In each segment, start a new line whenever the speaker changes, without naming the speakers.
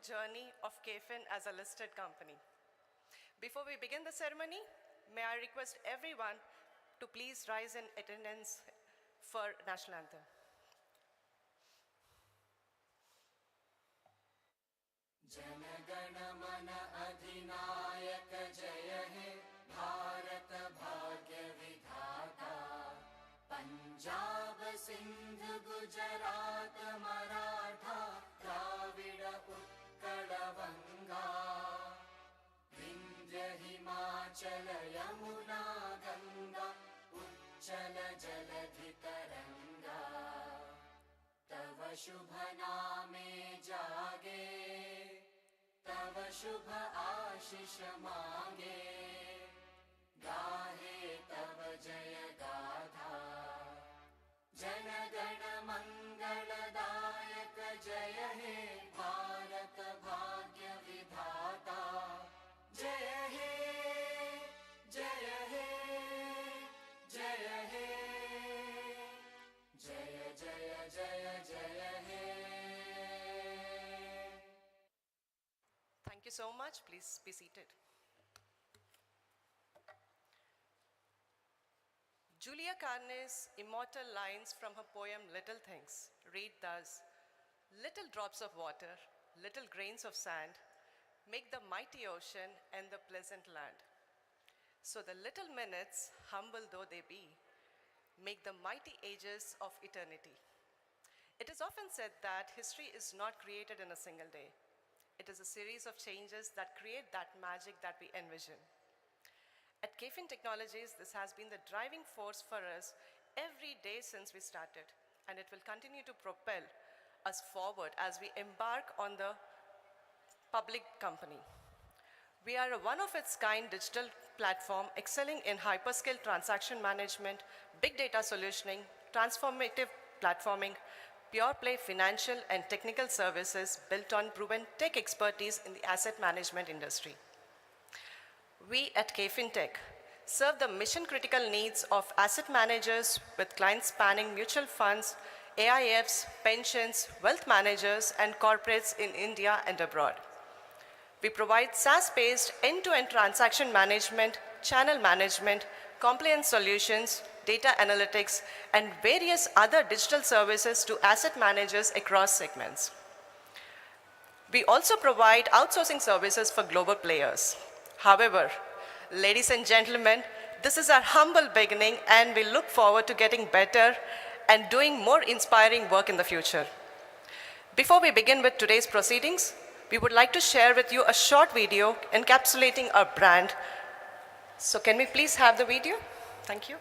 journey of KFin as a listed company. Before we begin the ceremony, may I request everyone to please rise in attendance for National Anthem.
Jana Gana मन अधिनायक जय हे भारत भाग्य विधाता पंजाब सिंध गुजरात मराठा द्राविड़ उत्कल गंगा विंध्य हिमाचल यमुना गंगा उच्चल जलधि तरंगा तव शुभ नामे जागे तव शुभ आशीष मांगे गाहे तव जय गाथा जन गण मंगलदायक जय हे भारत भाग्य विधाता जय हे जय हे जय हे जय जय जय जय हे
Thank you so much. Please be seated. Julia Carne's immortal lines from her poem Little Things read thus: little drops of water, little grains of sand, make the mighty ocean and the pleasant land. So the little minutes, humble though they be, make the mighty ages of eternity. It is often said that history is not created in a single day. It is a series of changes that create that magic that we envision. At KFin Technologies, this has been the driving force for us every day since we started, and it will continue to propel us forward as we embark on the public company. We are a one-of-its-kind digital platform excelling in hyperscale transaction management, big data solutioning, transformative platforming, pure-play financial and technical services built on proven tech expertise in the asset management industry. We at KFin Tech serve the mission-critical needs of asset managers with clients spanning mutual funds, AIFs, pensions, wealth managers, and corporates in India and abroad. We provide SaaS-based end-to-end transaction management, channel management, compliance solutions, data analytics, and various other digital services to asset managers across segments. We also provide outsourcing services for global players. However, ladies and gentlemen, this is our humble beginning, and we look forward to getting better and doing more inspiring work in the future. Before we begin with today's proceedings, we would like to share with you a short video encapsulating our brand. So can we please have the video? Thank you.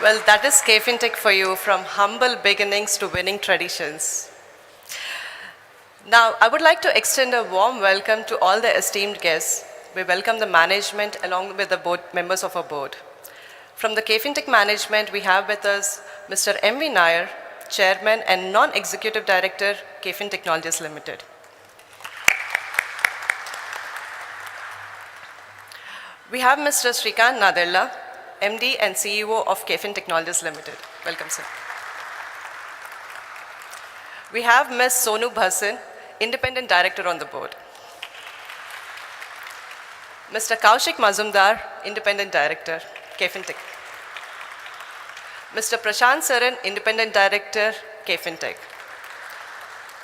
Well, that is KFin Tech for you, from humble beginnings to winning traditions. Now, I would like to extend a warm welcome to all the esteemed guests. We welcome the management along with the board members of our board. From the KFin management, we have with us Mr. M.V. Nair, Chairman and Non-Executive Director, KFin Technologies Limited. We have Mr. Srikant Nadella, MD and CEO of KFin Technologies Limited. Welcome, sir. We have Ms. Sonu Bhasin, Independent Director on the board. Mr. Kaushik Mazumdar, Independent Director, KFin Tech. Mr. Prashant Saran, Independent Director, KFin Tech.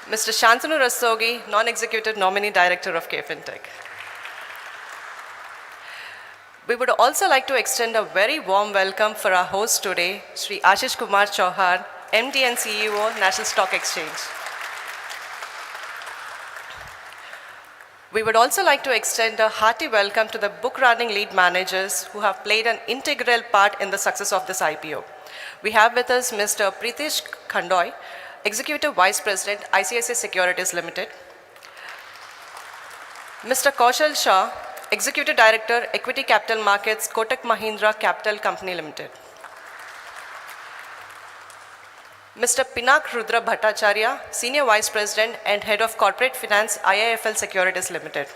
Mr. Shantanu Rastogi, Non-Executive Nominee Director of KFin Tech. We would also like to extend a very warm welcome for our host today, Sri Ashish Kumar Chauhan, MD and CEO, National Stock Exchange. We would also like to extend a hearty welcome to the book running lead managers who have played an integral part in the success of this IPO. We have with us Mr. Pritesh Khandoy, Executive Vice President, ICICI Securities Limited. Mr. Kaushal Shah, Executive Director, Equity Capital Markets, Kotak Mahindra Capital Company Limited. Mr. Pinak Rudra Bhattacharya, Senior Vice President and Head of Corporate Finance, IIFL Securities Limited.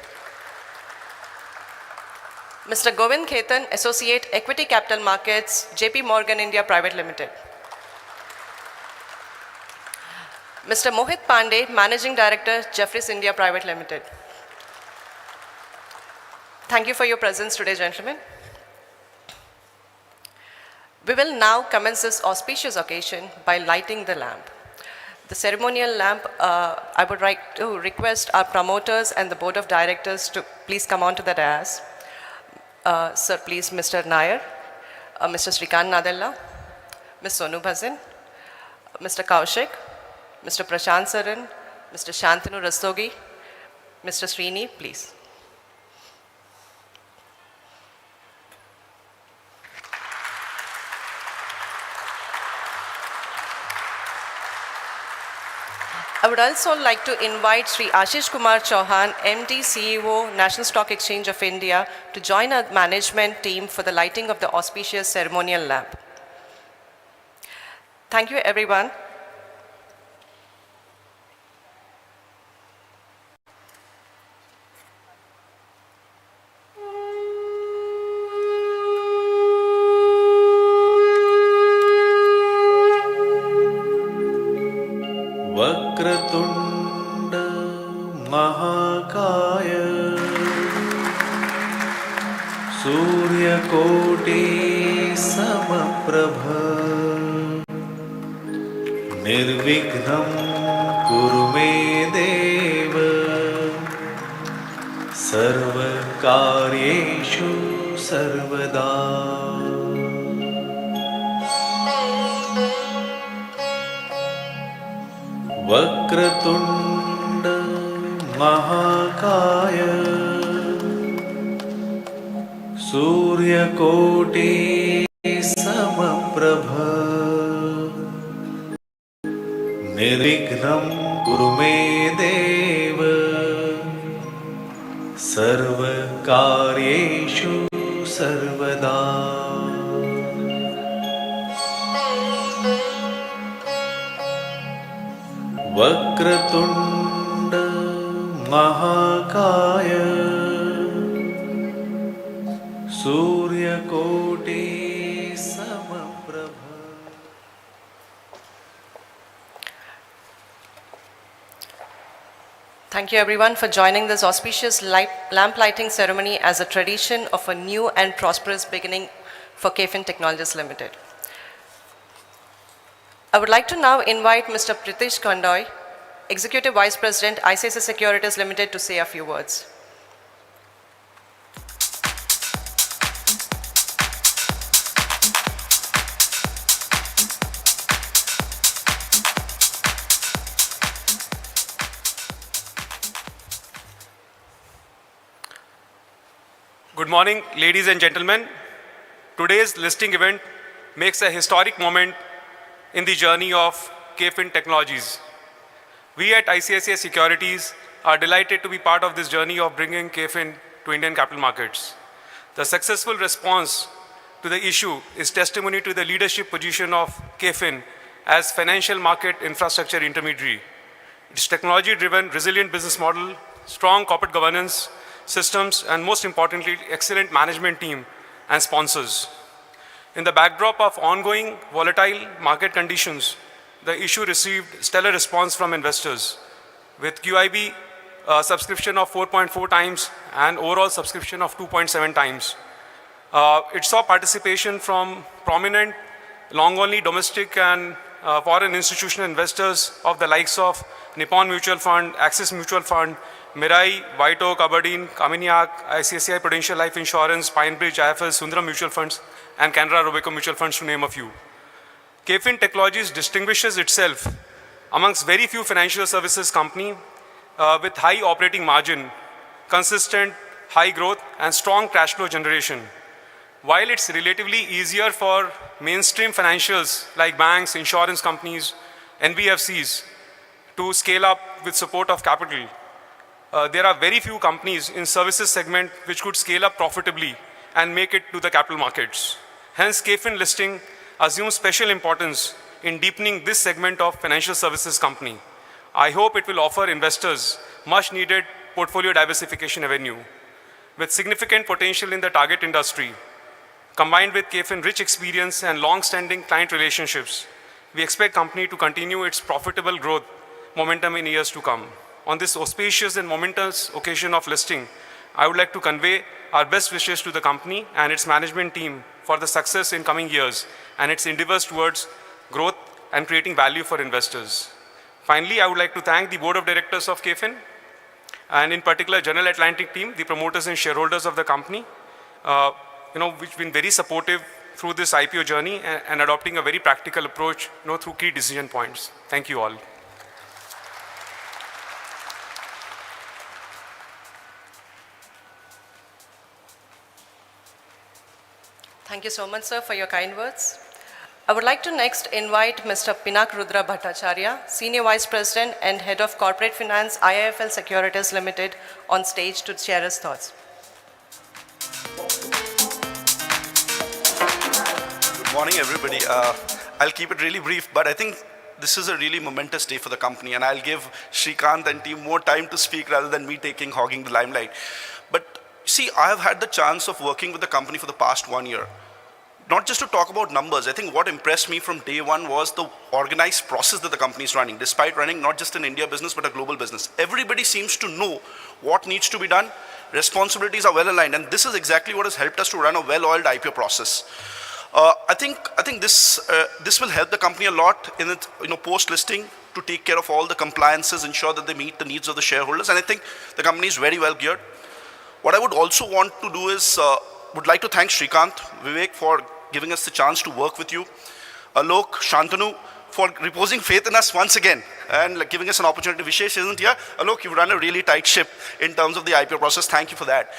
Mr. Govind Khetan, Associate, Equity Capital Markets, JP Morgan India Private Limited. Mr. Mohit Pandey, Managing Director, Jefferies India Private Limited. Thank you for your presence today, gentlemen. We will now commence this auspicious occasion by lighting the lamp. The ceremonial lamp, I would like to request our promoters and the board of directors to please come on to the dais. Sir, please, Mr. Nair, Mr. Srikant Nadella, Ms. Sonu Bhasin, Mr. Kaushik, Mr. Prashant Saran, Mr. Shantanu Rastogi, Mr. Srini, please. I would also like to invite Sri Ashish Kumar Chauhan, MD, CEO, National Stock Exchange of India, to join our management team for the lighting of the auspicious ceremonial lamp. Thank you, everyone.
वक्रतुण्ड महाकाय सूर्यकोटि समप्रभ निर्विघ्नं कुरु मे देव सर्वकार्येषु सर्वदा वक्रतुण्ड महाकाय सूर्यकोटि समप्रभ निर्विघ्नं कुरु मे देव सर्वकार्येषु सर्वदा वक्रतुण्ड महाकाय सूर्यकोटि समप्रभ.
Thank you everyone for joining this auspicious lamp lighting ceremony as a tradition of a new and prosperous beginning for KFin Technologies Limited. I would like to now invite Mr. Pritesh Khandoy, Executive Vice President, ICICI Securities Limited, to say a few words.
Good morning, ladies and gentlemen. Today's listing event makes a historic moment in the journey of KFin Technologies. We at ICICI Securities are delighted to be part of this journey of bringing KFin to Indian capital markets. The successful response to the issue is testimony to the leadership position of KFin as financial market infrastructure intermediary. Its technology-driven, resilient business model, strong corporate governance systems, and most importantly, excellent management team and sponsors. In the backdrop of ongoing volatile market conditions, the issue received stellar response from investors, with QIB subscription of 4.4 times and overall subscription of 2.7 times. It saw participation from prominent long-only domestic and foreign institutional investors of the likes of Nippon Mutual Fund, Axis Mutual Fund, Mirai, White Oak, Aberdeen, Carmignac, ICICI Prudential Life Insurance, Pinebridge, IFS, Sundaram Mutual Funds, and Canara Robeco Mutual Funds, to name a few. KFin Technologies distinguishes itself amongst very few financial services company with high operating margin, consistent high growth, and strong cash flow generation. While it's relatively easier for mainstream financials like banks, insurance companies, NBFCs to scale up with support of capital, there are very few companies in services segment which could scale up profitably and make it to the capital markets. Hence, KFin listing assumes special importance in deepening this segment of financial services company. I hope it will offer investors much needed portfolio diversification avenue. With significant potential in the target industry, combined with KFin rich experience and long-standing client relationships, we expect company to continue its profitable growth momentum in years to come. On this auspicious and momentous occasion of listing, I would like to convey our best wishes to the company and its management team for the success in coming years and its endeavors towards growth and creating value for investors. Finally, I would like to thank the Board of Directors of KFin and in particular General Atlantic team, the promoters and shareholders of the company, which have been very supportive through this IPO journey and adopting a very practical approach through key decision points. Thank you all.
Thank you so much, sir, for your kind words. I would like to next invite Mr. Pinak Rudra Bhattacharya, Senior Vice President and Head of Corporate Finance, IIFL Securities Limited, on stage to share his thoughts.
Good morning, everybody. I'll keep it really brief, but I think this is a really momentous day for the company, and I'll give Srikanth and team more time to speak rather than me hogging the limelight. But see, I have had the chance of working with the company for the past 1 year. Not just to talk about numbers, I think what impressed me from day one was the organized process that the company is running, despite running not just an India business, but a global business. Everybody seems to know what needs to be done. Responsibilities are well aligned, and this is exactly what has helped us to run a well-oiled IPO process. I think this will help the company a lot in its post-listing to take care of all the compliances, ensure that they meet the needs of the shareholders, and I think the company is very well geared. What I would also want to do is, would like to thank Srikanth, Vivek for giving us the chance to work with you, Alok, Shantanu for reposing faith in us once again and giving us an opportunity. Vishesh isn't here. Alok, you've run a really tight ship in terms of the IPO process. Thank you for that.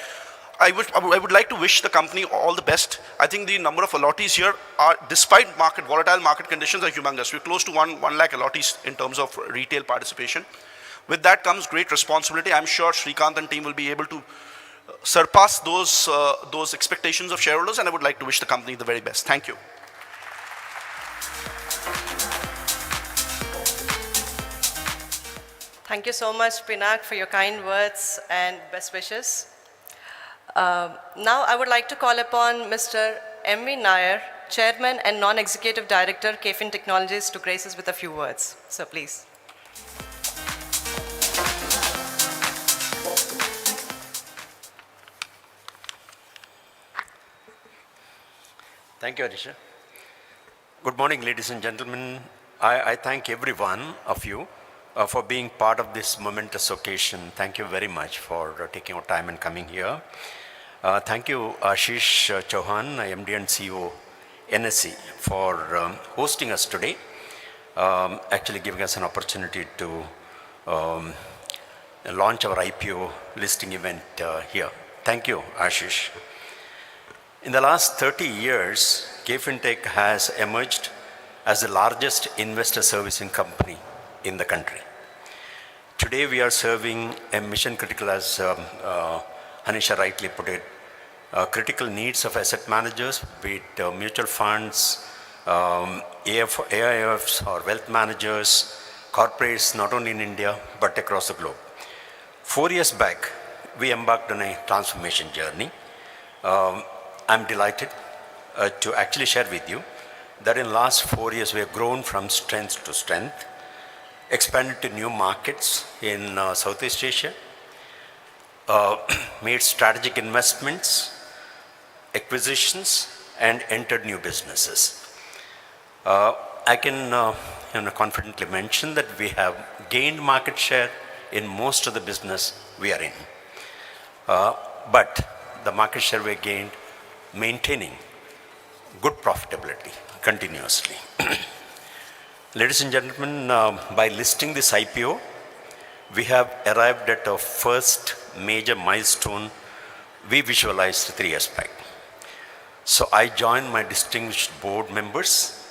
I would like to wish the company all the best. I think the number of allottees here are, despite volatile market conditions, are humongous. We're close to 1 lakh allottees in terms of retail participation. With that comes great responsibility. I'm sure Srikanth and team will be able to surpass those expectations of shareholders, and I would like to wish the company the very best. Thank you.
Thank you so much, Pinak, for your kind words and best wishes. Now I would like to call upon Mr. M.V. Nair, Chairman and Non-Executive Director, KFin Technologies, to grace us with a few words. So please.
Thank you, Arisha. Good morning, ladies and gentlemen. I thank every one of you for being part of this momentous occasion. Thank you very much for taking your time and coming here. Thank you, Ashish Chauhan, MD and CEO, NSE, for hosting us today, actually giving us an opportunity to launch our IPO listing event here. Thank you, Ashish. In the last 30 years, KFin Tech has emerged as the largest investor servicing company in the country. Today we are serving a mission critical, as Hanisha rightly put it, critical needs of asset managers, be it mutual funds, AIFs or wealth managers, corporates not only in India but across the globe. 4 years back, we embarked on a transformation journey. I'm delighted to actually share with you that in the last 4 years we have grown from strength to strength, expanded to new markets in Southeast Asia, made strategic investments, acquisitions, and entered new businesses. I can confidently mention that we have gained market share in most of the business we are in. But the market share we gained maintaining good profitability continuously. Ladies and gentlemen, by listing this IPO, we have arrived at our first major milestone we visualized 3 years back. So I joined my distinguished board members,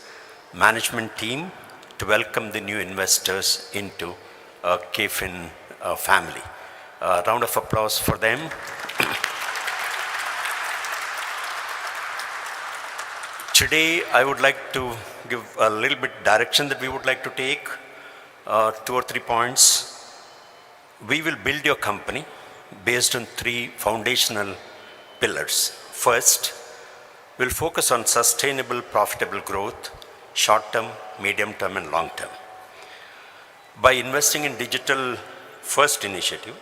management team to welcome the new investors into KFin family. Round of applause for them. Today, I would like to give a little bit direction that we would like to take, 2 or 3 points. We will build your company based on 3 foundational pillars. First, we'll focus on sustainable, profitable growth, short-term, medium-term, and long-term. By investing in digital-first initiative,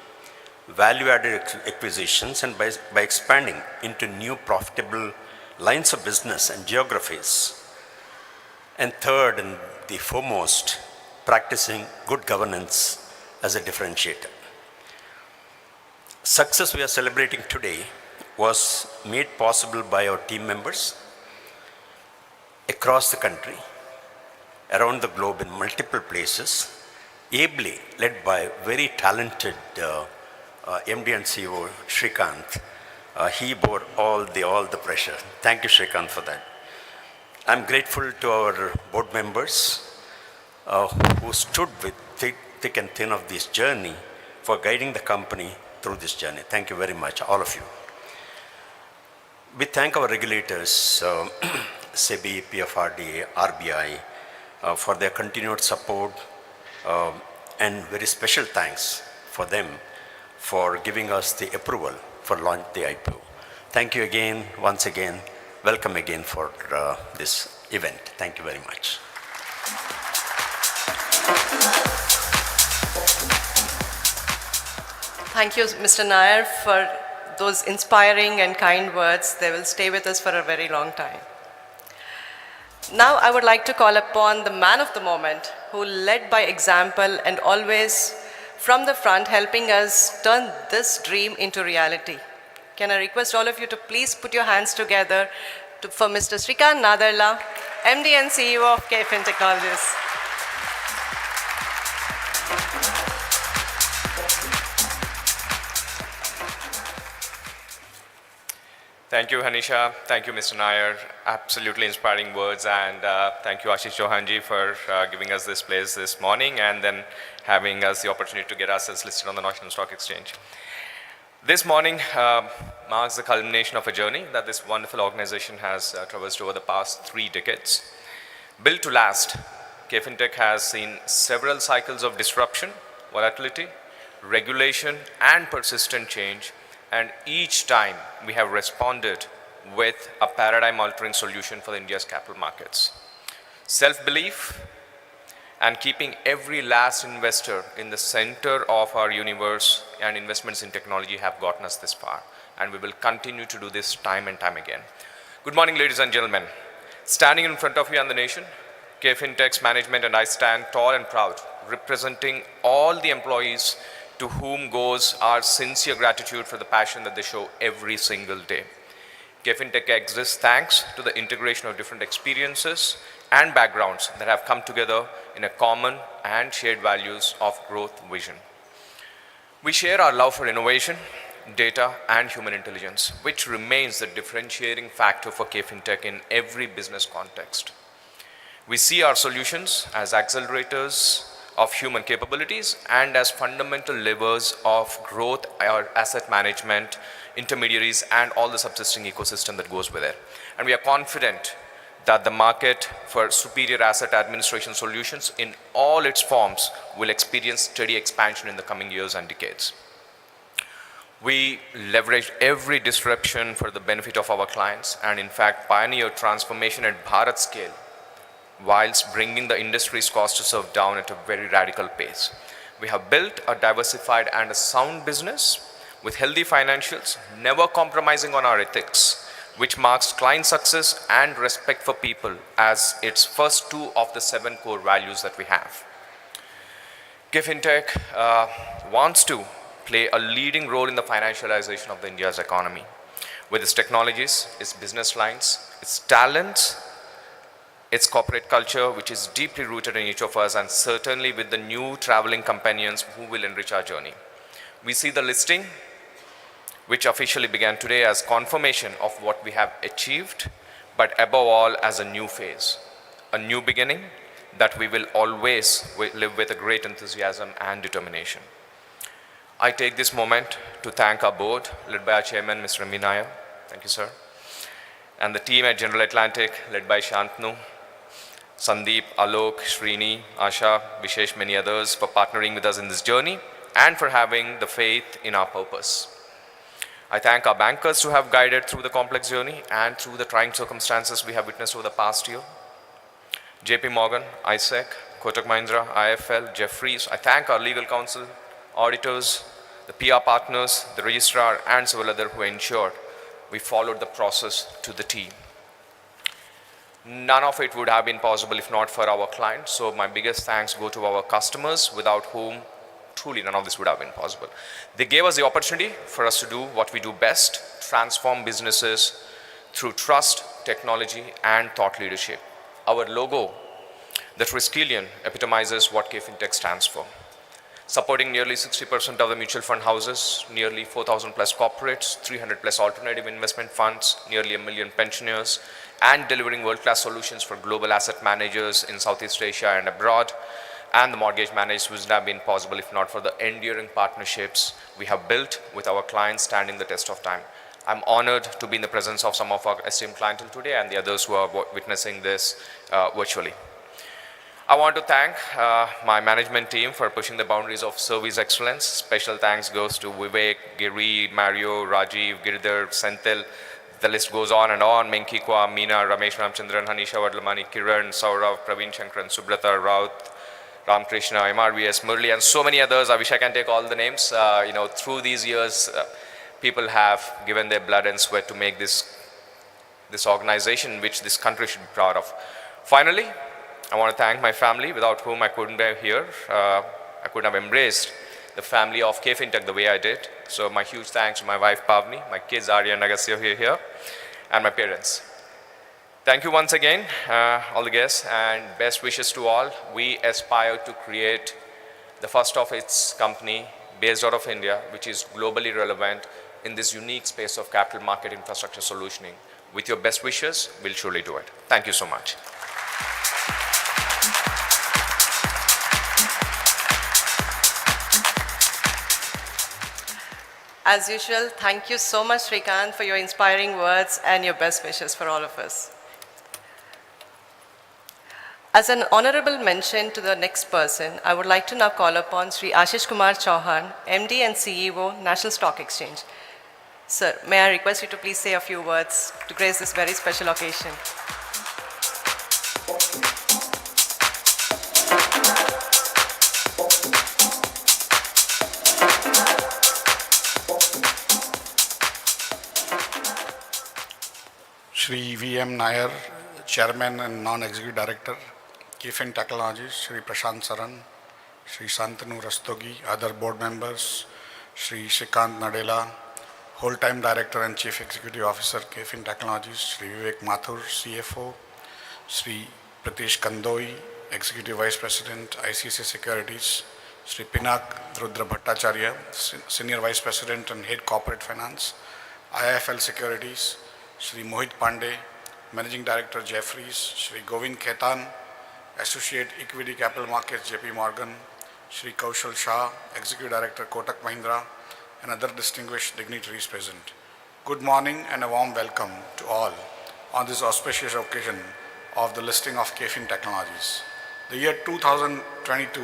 value-added acquisitions, and by expanding into new profitable lines of business and geographies. And third, and the foremost, practicing good governance as a differentiator. Success we are celebrating today was made possible by our team members across the country, around the globe in multiple places, ably led by very talented MD and CEO Srikanth. He bore all the pressure. Thank you, Srikanth, for that. I'm grateful to our board members who stood with thick and thin of this journey for guiding the company through this journey. Thank you very much, all of you. We thank our regulators, SEBI, PFRDA, RBI, for their continued support, and very special thanks for them for giving us the approval for launch the IPO. Thank you again, once again. Welcome again for this event. Thank you very much.
Thank you, Mr. Nair, for those inspiring and kind words. They will stay with us for a very long time. Now I would like to call upon the man of the moment who led by example and always from the front helping us turn this dream into reality. Can I request all of you to please put your hands together for Mr. Srikanth Nadarla, MD and CEO of KFin Technologies.
Thank you, Hanisha. Thank you, Mr. Nair. Absolutely inspiring words. And thank you, Ashish Chauhanji, for giving us this place this morning and then having us the opportunity to get ourselves listed on the National Stock Exchange. This morning marks the culmination of a journey that this wonderful organization has traversed over the past 3 decades. Built to last, KFin Tech has seen several cycles of disruption, volatility, regulation, and persistent change. And each time we have responded with a paradigm-altering solution for India's capital markets. Self-belief and keeping every last investor in the center of our universe and investments in technology have gotten us this far. And we will continue to do this time and time again. Good morning, ladies and gentlemen. Standing in front of you and the nation, KFin Tech's management and I stand tall and proud, representing all the employees to whom goes our sincere gratitude for the passion that they show every single day. KFin Tech exists thanks to the integration of different experiences and backgrounds that have come together in a common and shared values of growth vision. We share our love for innovation, data, and human intelligence, which remains the differentiating factor for KFin Tech in every business context. We see our solutions as accelerators of human capabilities and as fundamental levers of growth or asset management, intermediaries, and all the subsisting ecosystem that goes with it. And we are confident that the market for superior asset administration solutions in all its forms will experience steady expansion in the coming years and decades. We leveraged every disruption for the benefit of our clients and in fact pioneered transformation at Bharat scale whilst bringing the industry's cost to serve down at a very radical pace. We have built a diversified and a sound business with healthy financials, never compromising on our ethics, which marks client success and respect for people as its first two of the 7 core values that we have. KFin Tech wants to play a leading role in the financialization of the India's economy with its technologies, its business lines, its talents, its corporate culture, which is deeply rooted in each of us, and certainly with the new traveling companions who will enrich our journey. We see the listing, which officially began today, as confirmation of what we have achieved, but above all as a new phase, a new beginning that we will always live with a great enthusiasm and determination. I take this moment to thank our board, led by our chairman, Mr. M. V. Nair. Thank you, sir. And the team at General Atlantic, led by Shantanu, Sandeep, Alok, Srini, Asha, Vishesh, many others for partnering with us in this journey and for having the faith in our purpose. I thank our bankers who have guided through the complex journey and through the trying circumstances we have witnessed over the past year. JP Morgan, ICICI, Kotak Mahindra, IFL, Jeffries. I thank our legal counsel, auditors, the PR partners, the registrar, and several others who ensured we followed the process to the T. None of it would have been possible if not for our clients. So my biggest thanks go to our customers, without whom truly none of this would have been possible. They gave us the opportunity for us to do what we do best, transform businesses through trust, technology, and thought leadership. Our logo, the Triskelion, epitomizes what KFin Tech stands for. Supporting nearly 60% of the mutual fund houses, nearly 4,000 plus corporates, 300 plus alternative investment funds, nearly 1 million pensioners, and delivering world-class solutions for global asset managers in Southeast Asia and abroad, and the mortgage managers would have been possible if not for the enduring partnerships we have built with our clients standing the test of time. I'm honored to be in the presence of some of our esteemed clientele today and the others who are witnessing this virtually. I want to thank my management team for pushing the boundaries of service excellence. Special thanks goes to Vivek, Giri, Mario, Rajiv, Girdhar, Senthil. The list goes on and on. Menki Kwa, Meena, Ramesh Ramchandran, Hanisha Vadlamani, Kiran, Saurav, Praveen Shankaran, Subrata, Raut, Ramkrishna, MRVS, Murli, and so many others. I wish I can take all the names. Through these years, people have given their blood and sweat to make this organization, which this country should be proud of. Finally, I want to thank my family, without whom I couldn't be here. I couldn't have embraced the family of KFin Tech the way I did. So my huge thanks to my wife, Pavni, my kids, Arya and Agasya, who are here, and my parents. Thank you once again, all the guests, and best wishes to all. We aspire to create the first of its company based out of India, which is globally relevant in this unique space of capital market infrastructure solutioning. With your best wishes, we'll surely do it. Thank you so much.
As usual, thank you so much, Srikanth, for your inspiring words and your best wishes for all of us. As an honorable mention to the next person, I would like to now call upon Sri Ashish Kumar Chauhan, MD and CEO, National Stock Exchange. Sir, may I request you to please say a few words to grace this very special occasion.
Shri V.M. Nair, Chairman and Non-Executive Director, KFin Technologies, Shri Prashant Saran, Shri Santanu Rastogi, other board members, Shri Srikanth Nadella, Whole-Time Director and Chief Executive Officer, KFin Technologies, Shri Vivek Mathur, CFO, Shri Pratish Kandoi, Executive Vice President, ICICI Securities, Shri Pinak Rudra Bhattacharya, Senior Vice President and Head Corporate Finance, IIFL Securities, Shri Mohit Pandey, Managing Director, Jeffries, Shri Govind Khaitan, Associate Equity Capital Markets, JP Morgan, Shri Kaushal Shah, Executive Director, Kotak Mahindra, and other distinguished dignitaries present. Good morning and a warm welcome to all on this auspicious occasion of the listing of KFin Technologies. The year 2022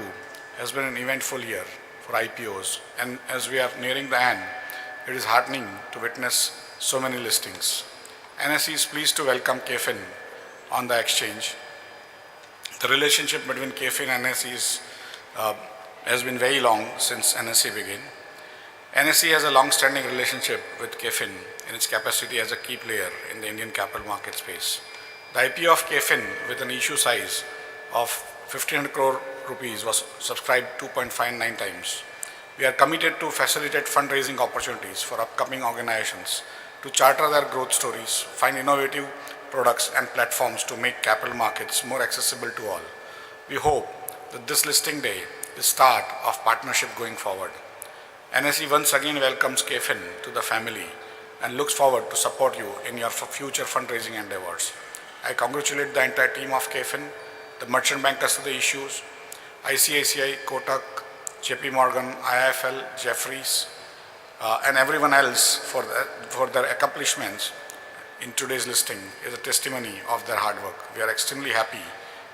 has been an eventful year for IPOs, and as we are nearing the end, it is heartening to witness so many listings. NSE is pleased to welcome KFin on the exchange. The relationship between KFin and NSE has been very long since NSE began. NSE has a long-standing relationship with KFin in its capacity as a key player in the Indian capital market space. The IPO of KFin with an issue size of 1,500 crore rupees was subscribed 2.59 times. We are committed to facilitate fundraising opportunities for upcoming organizations to charter their growth stories, find innovative products and platforms to make capital markets more accessible to all. We hope that this listing day is the start of partnership going forward. NSE once again welcomes KFin to the family and looks forward to support you in your future fundraising endeavors. I congratulate the entire team of KFin, the merchant bankers of the issues, ICICI, Kotak, JP Morgan, IIFL, Jefferies, and everyone else for their accomplishments in today's listing is a testimony of their hard work. We are extremely happy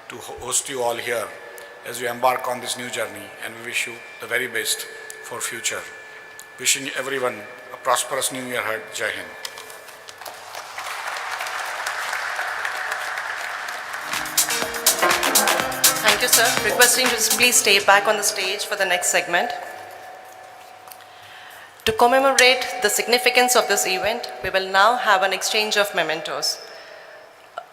to host you all here as we embark on this new journey, and we wish you the very best for future. Wishing everyone a prosperous new year ahead. Jai Hind.
Thank you, sir. Requesting you to please stay back on the stage for the next segment. To commemorate the significance of this event, we will now have an exchange of mementos.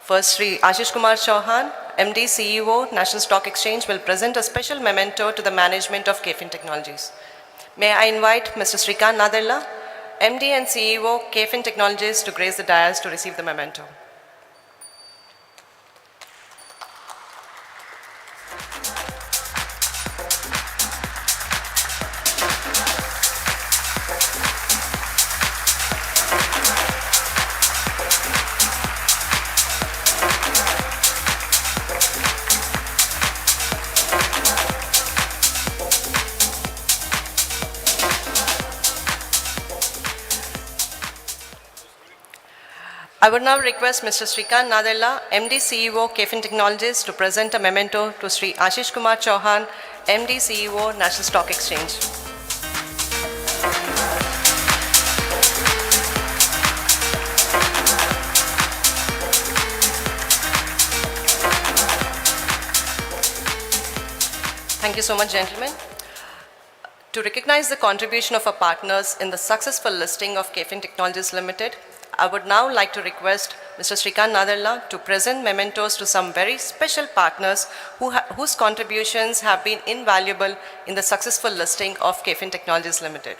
First, Sri Ashish Kumar Chauhan, MD, CEO, National Stock Exchange, will present a special memento to the management of KFin Technologies. May I invite Mr. Srikant Nadella, MD and CEO, KFin Technologies, to grace the dais to receive the memento. I would now request Mr. Srikant Nadella, MD, CEO, KFin Technologies, to present a memento to Sri Ashish Kumar Chauhan, MD, CEO, National Stock Exchange. Thank you so much, gentlemen. To recognize the contribution of our partners in the successful listing of KFin Technologies Limited, I would now like to request Mr. Srikant Nadella to present mementos to some very special partners whose contributions have been invaluable in the successful listing of KFin Technologies Limited.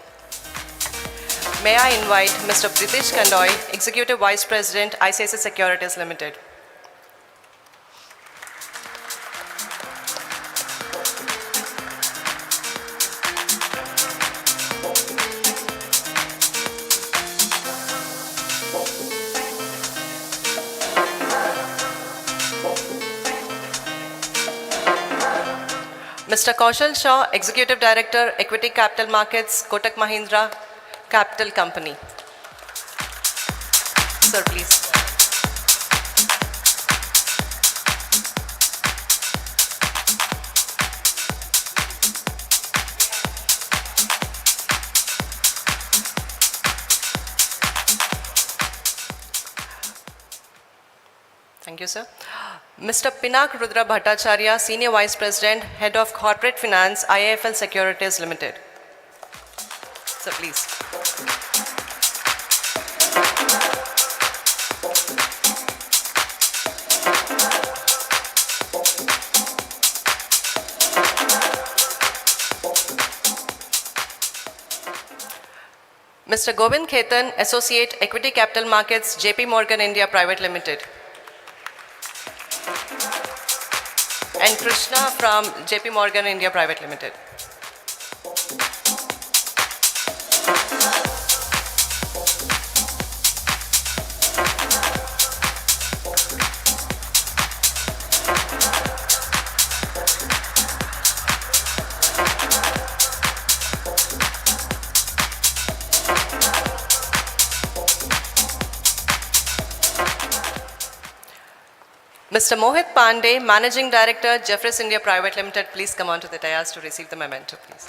May I invite Mr. Pritesh Kandoy, Executive Vice President, ICICI Securities Limited. Mr. Kaushal Shah, Executive Director, Equity Capital Markets, Kotak Mahindra Capital Company. Sir, please. Thank you, sir. Mr. Pinak Rudra Bhattacharya, Senior Vice President, Head of Corporate Finance, IIFL Securities Limited. Sir, please. Mr. Govind Khetan, Associate, Equity Capital Markets, JP Morgan India Private Limited. And Krishna from JP Morgan India Private Limited. Mr. Mohit Pandey, Managing Director, Jeffries India Private Limited, please come on to the dais to receive the memento, please.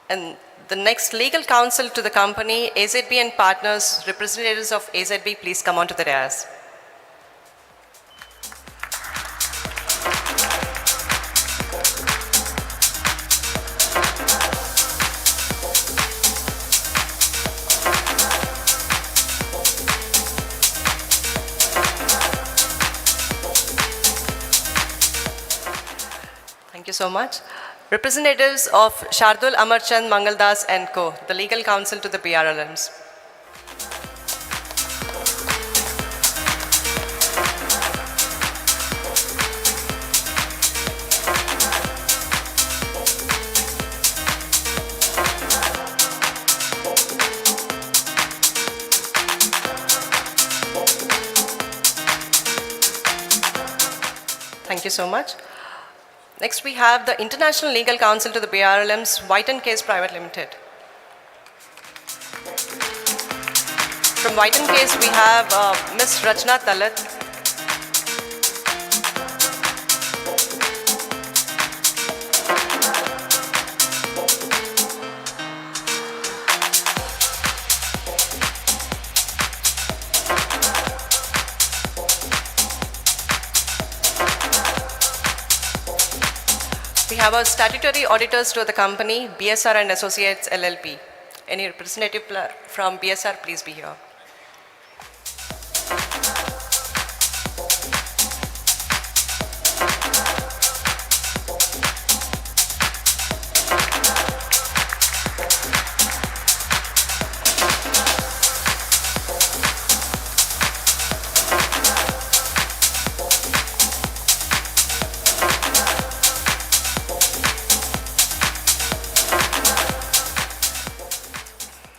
And the next legal counsel to the company, AZB and partners, representatives of AZB, please come on to the dais. Thank you so much. Representatives of Shardul Amarchand Mangaldas and Co., the legal counsel to the BRLMs. Thank you so much. Next, we have the International Legal Counsel to the BRLMs, White & Case Private Limited. From White & Case, we have Ms. Rachna Talat. We have our statutory auditors to the company, BSR and Associates LLP. Any representative from BSR, please be here.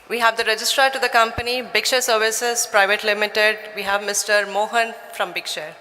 We have the registrar to the company, Bigshare Services Private Limited. We have Mr. Mohan from Bigshare.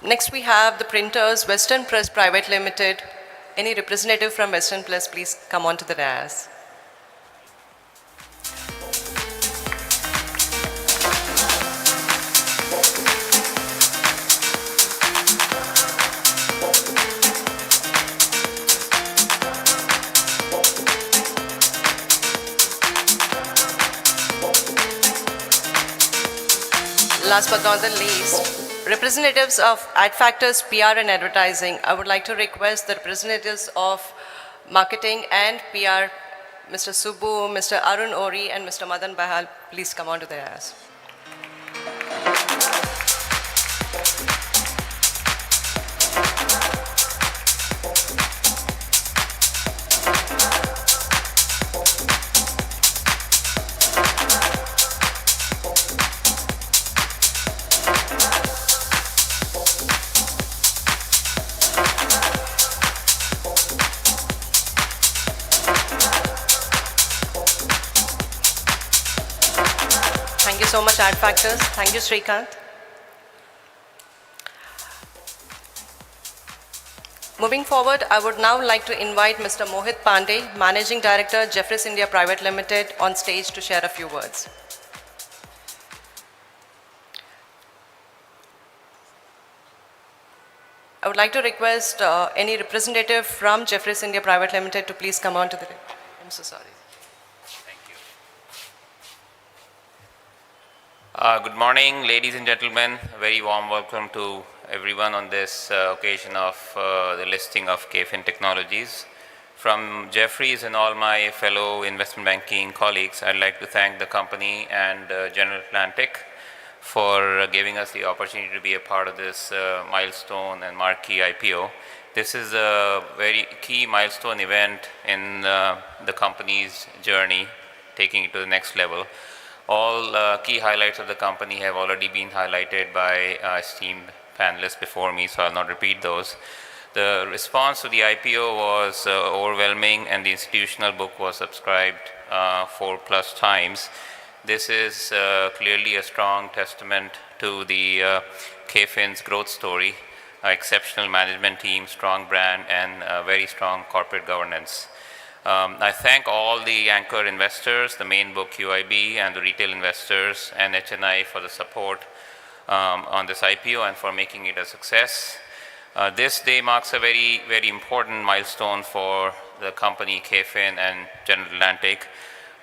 Next, we have the printers, Western Press Private Limited. Any representative from Western Press, please come on to the dais. Last but not the least, representatives of AdFactors PR and Advertising. I would like to request the representatives of Marketing and PR, Mr. Subbu, Mr. Arun Ori, and Mr. Madan Bahal, please come on to the dais. Thank you so much, AdFactors. Thank you, Srikanth. Moving forward, I would now like to invite Mr. Mohit Pandey, Managing Director, Jeffries India Private Limited, on stage to share a few words. I would like to request any representative from Jeffries India Private Limited to please come on to the... I'm so sorry.
Good morning, ladies and gentlemen. A very warm welcome to everyone on this occasion of the listing of KFin Technologies. From Jefferies and all my fellow investment banking colleagues, I'd like to thank the company and General Atlantic for giving us the opportunity to be a part of this milestone and marquee IPO. This is a very key milestone event in the company's journey, taking it to the next level. All key highlights of the company have already been highlighted by esteemed panelists before me, so I'll not repeat those. The response to the IPO was overwhelming, and the institutional book was subscribed 4+ times. This is clearly a strong testament to the KFin's growth story, exceptional management team, strong brand, and very strong corporate governance. I thank all the anchor investors, the main book QIB, and the retail investors and HNI for the support on this IPO and for making it a success. This day marks a very, very important milestone for the company, KFin and General Atlantic.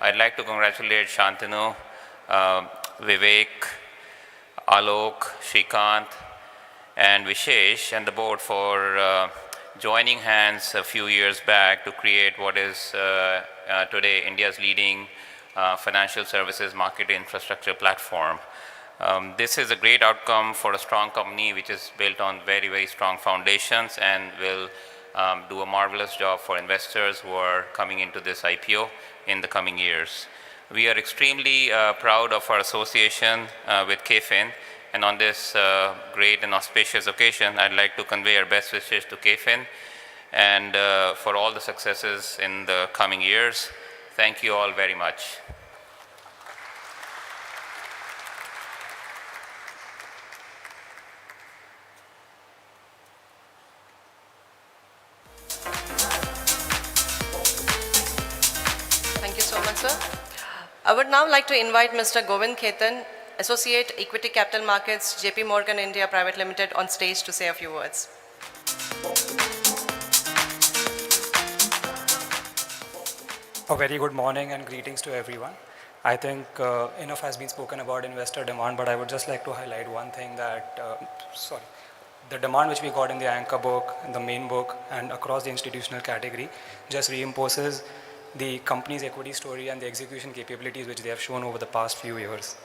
I'd like to congratulate Shantanu, Vivek, Alok, Shrikant, and Vishesh and the board for joining hands a few years back to create what is today India's leading financial services market infrastructure platform. This is a great outcome for a strong company which is built on very, very strong foundations and will do a marvelous job for investors who are coming into this IPO in the coming years. We are extremely proud of our association with KFin, and on this great and auspicious occasion, I'd like to convey our best wishes to KFin and for all the successes in the coming years. Thank you all very much.
Thank you so much, sir. I would now like to invite Mr. Govind Khetan, Associate Equity Capital Markets, JP Morgan India Private Limited, on stage to say a few words.
A very good morning and greetings to everyone. I think enough has been spoken about investor demand, but I would just like to highlight one thing that, the demand which we got in the anchor book, in the main book, and across the institutional category just reinforces the company's equity story and the execution capabilities which they have shown over the past few years.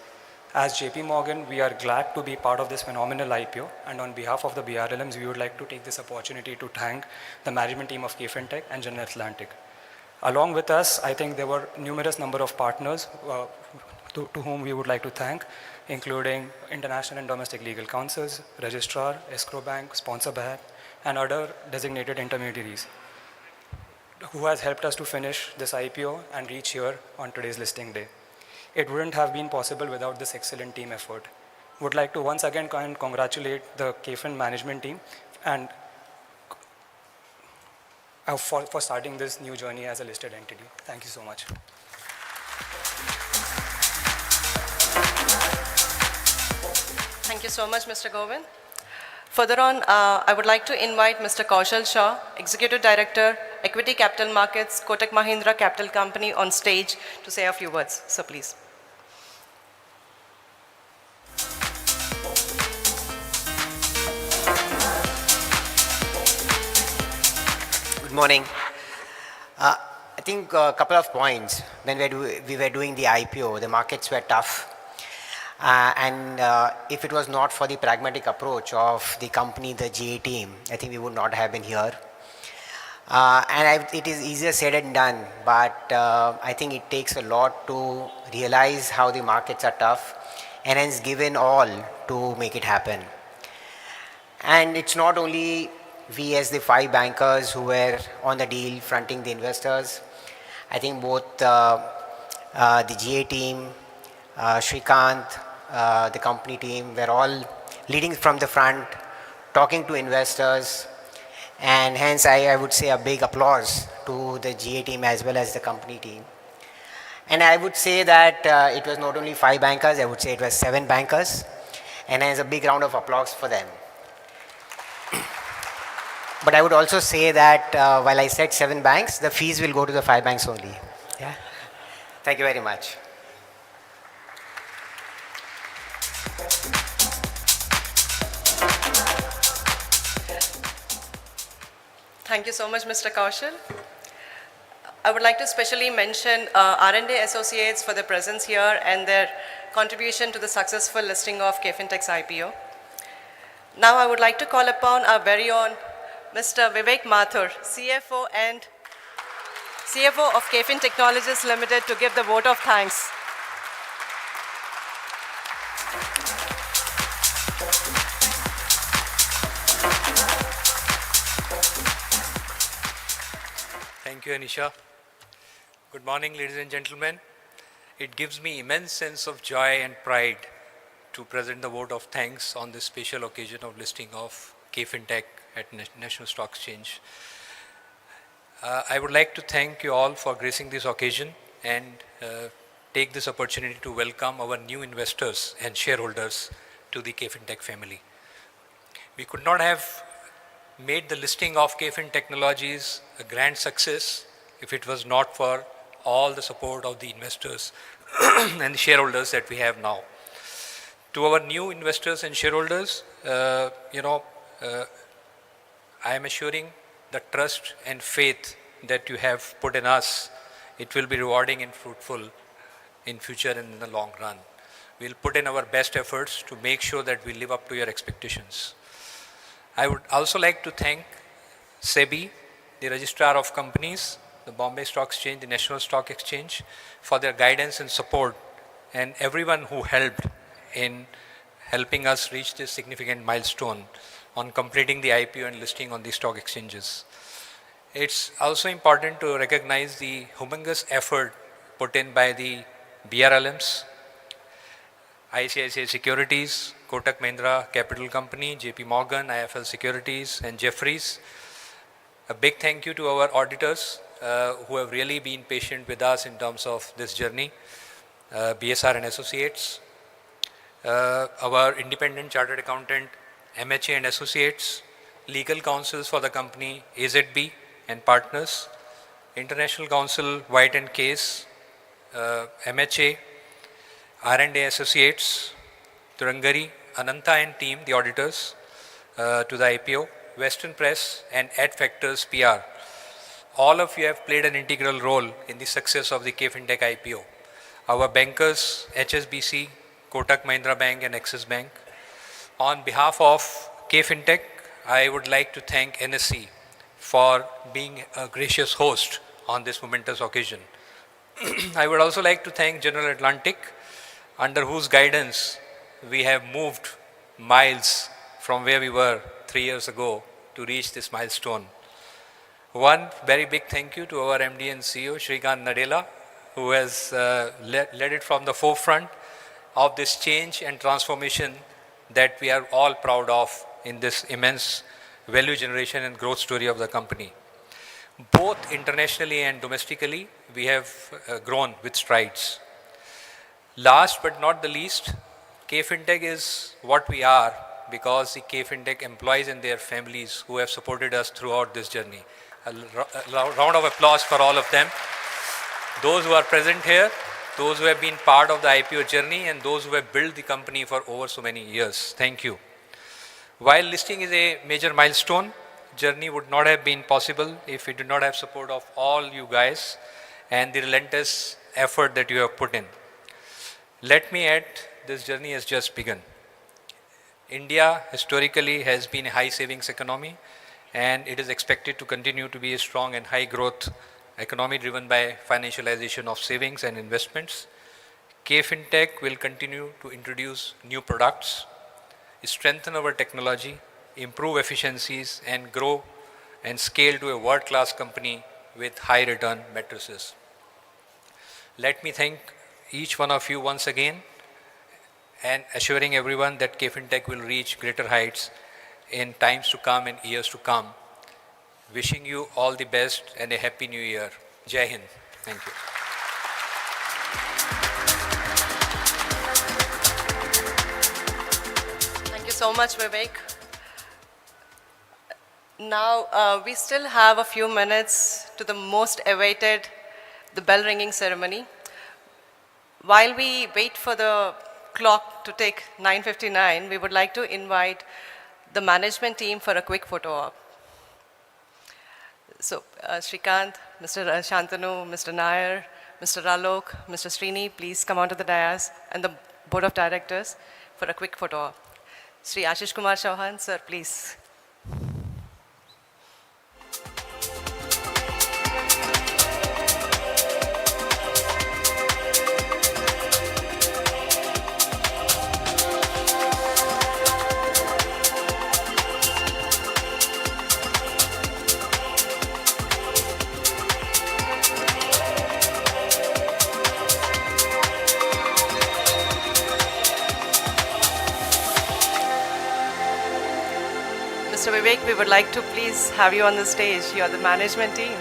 As JP Morgan, we are glad to be part of this phenomenal IPO, and on behalf of the BRLMs, we would like to take this opportunity to thank the management team of KFin Tech and General Atlantic. Along with us, I think there were numerous number of partners to whom we would like to thank, including international and domestic legal counsels, registrar, escrow bank, sponsor bank, and other designated intermediaries, who has helped us to finish this IPO and reach here on today's listing day. It wouldn't have been possible without this excellent team effort. Would like to once again congratulate the KFin management team and for starting this new journey as a listed entity. Thank you so much.
Thank you so much, Mr. Govind. Further on, I would like to invite Mr. Kaushal Shah, Executive Director, Equity Capital Markets, Kotak Mahindra Capital Company, on stage to say a few words. Sir, please.
Good morning. I think a couple of points. When we were doing the IPO, the markets were tough. And if it was not for the pragmatic approach of the company, the GA team, I think we would not have been here. It is easier said than done, but I think it takes a lot to realize how the markets are tough and hence give in all to make it happen. And it's not only we as the 5 bankers who were on the deal fronting the investors. I think both the GA team, Shrikant, the company team, were all leading from the front, talking to investors, and hence I would say a big applause to the GA team as well as the company team. And I would say that it was not only 5 bankers, I would say it was 7 bankers, and hence a big round of applause for them. But I would also say that while I said 7 banks, the fees will go to the 5 banks only. Yeah. Thank you very much.
Thank you so much, Mr. Kaushal. I would like to specially mention R&A Associates for their presence here and their contribution to the successful listing of KFin Tech's IPO. Now I would like to call upon our very own Mr. Vivek Mathur, CFO of KFin Technologies Limited, to give the vote of thanks.
Thank you, Anisha. Good morning, ladies and gentlemen. It gives me immense sense of joy and pride to present the vote of thanks on this special occasion of listing of KFin Tech at National Stock Exchange. I would like to thank you all for gracing this occasion and take this opportunity to welcome our new investors and shareholders to the KFin Tech family. We could not have made the listing of KFin Technologies a grand success if it was not for all the support of the investors and the shareholders that we have now. To our new investors and shareholders, I am assuring the trust and faith that you have put in us. It will be rewarding and fruitful in future and in the long run. We'll put in our best efforts to make sure that we live up to your expectations. I would also like to thank SEBI, the Registrar of Companies, the Bombay Stock Exchange, the National Stock Exchange, for their guidance and support, and everyone who helped in helping us reach this significant milestone on completing the IPO and listing on the stock exchanges. It's also important to recognize the humongous effort put in by the BRLMs, ICICI Securities, Kotak Mahindra Capital Company, JP Morgan, IFL Securities, and Jefferies. A big thank you to our auditors who have really been patient with us in terms of this journey, BSR and Associates, our independent chartered accountant, MHA and Associates, legal counsels for the company, AZB and Partners, International Counsel, White and Case, MHA, R&A Associates, Turangari, Ananta and team, the auditors, to the IPO, Western Press and Ad Factors PR. All of you have played an integral role in the success of the KFin Tech IPO. Our bankers, HSBC, Kotak Mahindra Bank and Axis Bank. On behalf of KFin Tech, I would like to thank NSE for being a gracious host on this momentous occasion. I would also like to thank General Atlantic, under whose guidance we have moved miles from where we were 3 years ago to reach this milestone. One very big thank you to our MD and CEO, Shrikant Nadella, who has led it from the forefront of this change and transformation that we are all proud of in this immense value generation and growth story of the company. Both internationally and domestically, we have grown with strides. Last but not the least, KFin Tech is what we are because the KFin Tech employees and their families who have supported us throughout this journey. A round of applause for all of them. Those who are present here, those who have been part of the IPO journey, and those who have built the company for over so many years. Thank you. While listing is a major milestone, journey would not have been possible if we did not have support of all you guys and the relentless effort that you have put in. Let me add, this journey has just begun. India historically has been a high savings economy, and it is expected to continue to be a strong and high growth economy driven by financialization of savings and investments. KFin Tech will continue to introduce new products, strengthen our technology, improve efficiencies, and grow and scale to a world-class company with high return matrices. Let me thank each one of you once again and assuring everyone that KFin Tech will reach greater heights in times to come and years to come. Wishing you all the best and a happy new year. Jai Hind. Thank you.
Thank you so much, Vivek. Now, we still have a few minutes to the most awaited, the bell ringing ceremony. While we wait for the clock to take 9:59, we would like to invite the management team for a quick photo op. So, Shrikant, Mr. Shantanu, Mr. Nair, Mr. Alok, Mr. Srini, please come onto the dais and the Board of Directors for a quick photo op. Sri Ashish Kumar Chauhan, sir, please. Mr. Vivek, we would like to please have you on the stage. You are the management team.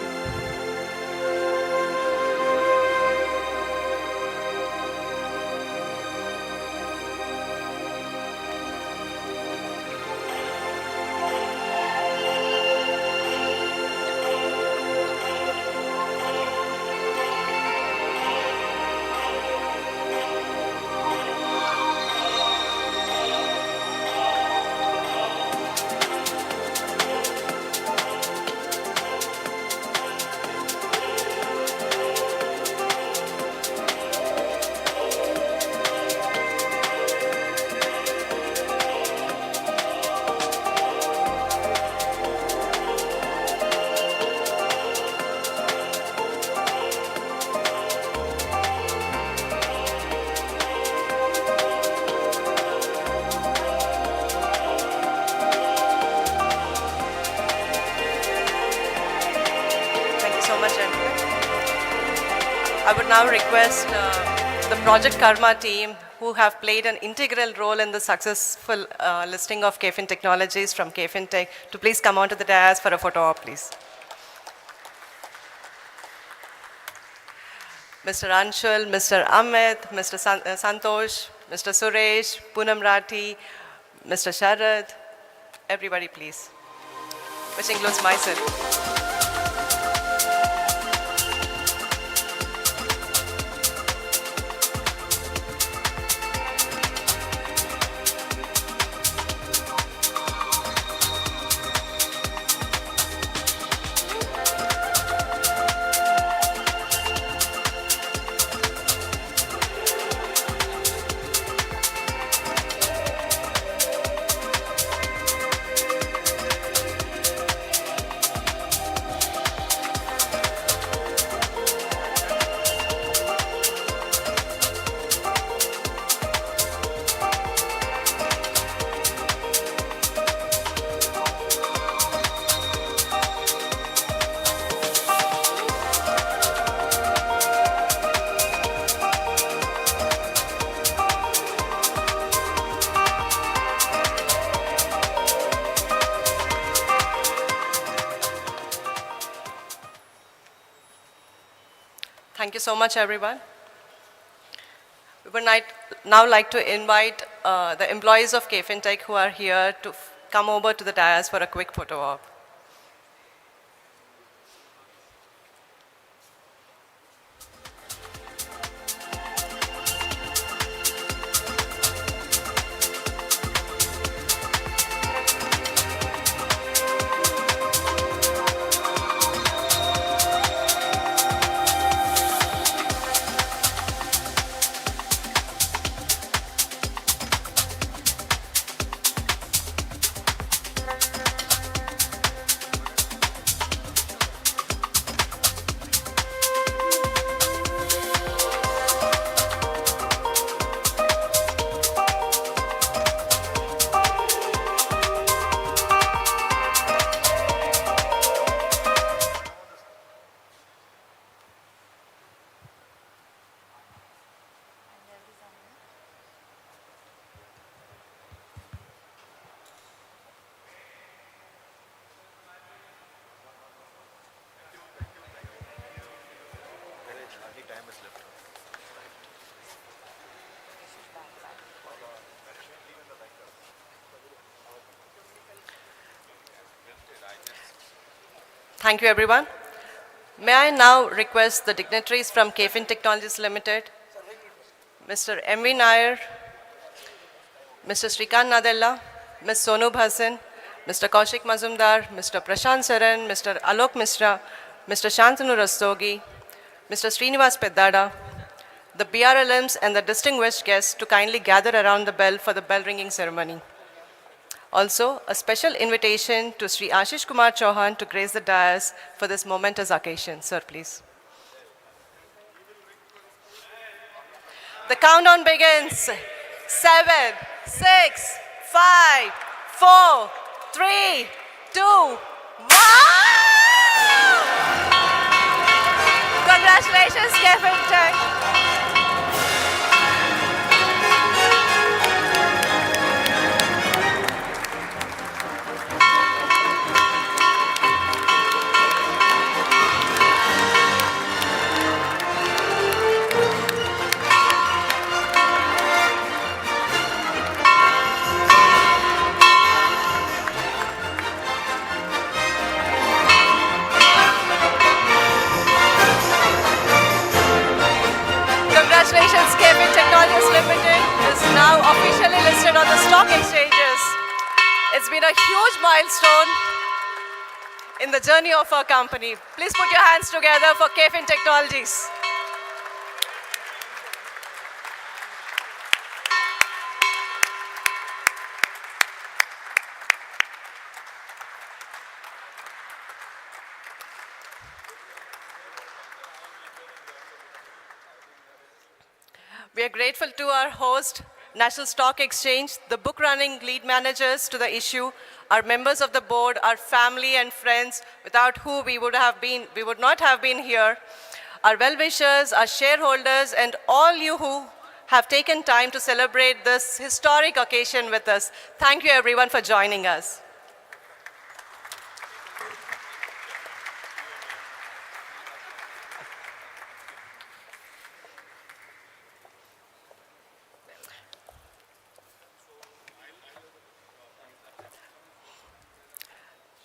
I would now request the Project Karma team, who have played an integral role in the successful listing of KFin technologies from KFin Tech, to please come onto the dais for a photo op, please. Mr. Anshul, Mr. Amit, Mr. Santosh, Mr. Suresh, Poonam Rathi, Mr. Sharad, everybody please, which includes myself. Thank you so much, everyone. We would now like to invite the employees of KFin Tech who are here to come over to the dais for a quick photo op. Thank you, everyone. May I now request the dignitaries from KFin Technologies Limited, Mr. M.V. Nair, Mr. Srikant Nadella, Ms. Sonu Bhasin, Mr. Kaushik Mazumdar, Mr. Prashant Saran, Mr. Alok Misra, Mr. Shantanu Rastogi, Mr. Srinivas Peddada, the BRLMs and the distinguished guests to kindly gather around the bell for the bell ringing ceremony. Also, a special invitation to Sri Ashish Kumar Chauhan to grace the dais for this momentous occasion. Sir, please. The countdown begins. 7, 6, 5, 4, 3, 2, 1. Congratulations, KFin Tech. Congratulations, KFin Technologies Limited is now officially listed on the stock exchanges. It's been a huge milestone in the journey of our company. Please put your hands together for KFin Technologies. We are grateful to our host, National Stock Exchange, the book running lead managers to the issue, our members of the board, our family and friends, without who we would not have been here, our well-wishers, our shareholders, and all you who have taken time to celebrate this historic occasion with us. Thank you everyone for joining us.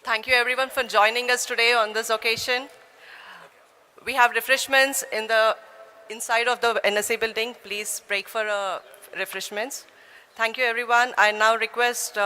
Thank you everyone for joining us today on this occasion. We have refreshments in the inside of the NSA building. Please break for refreshments. Thank you everyone. I now request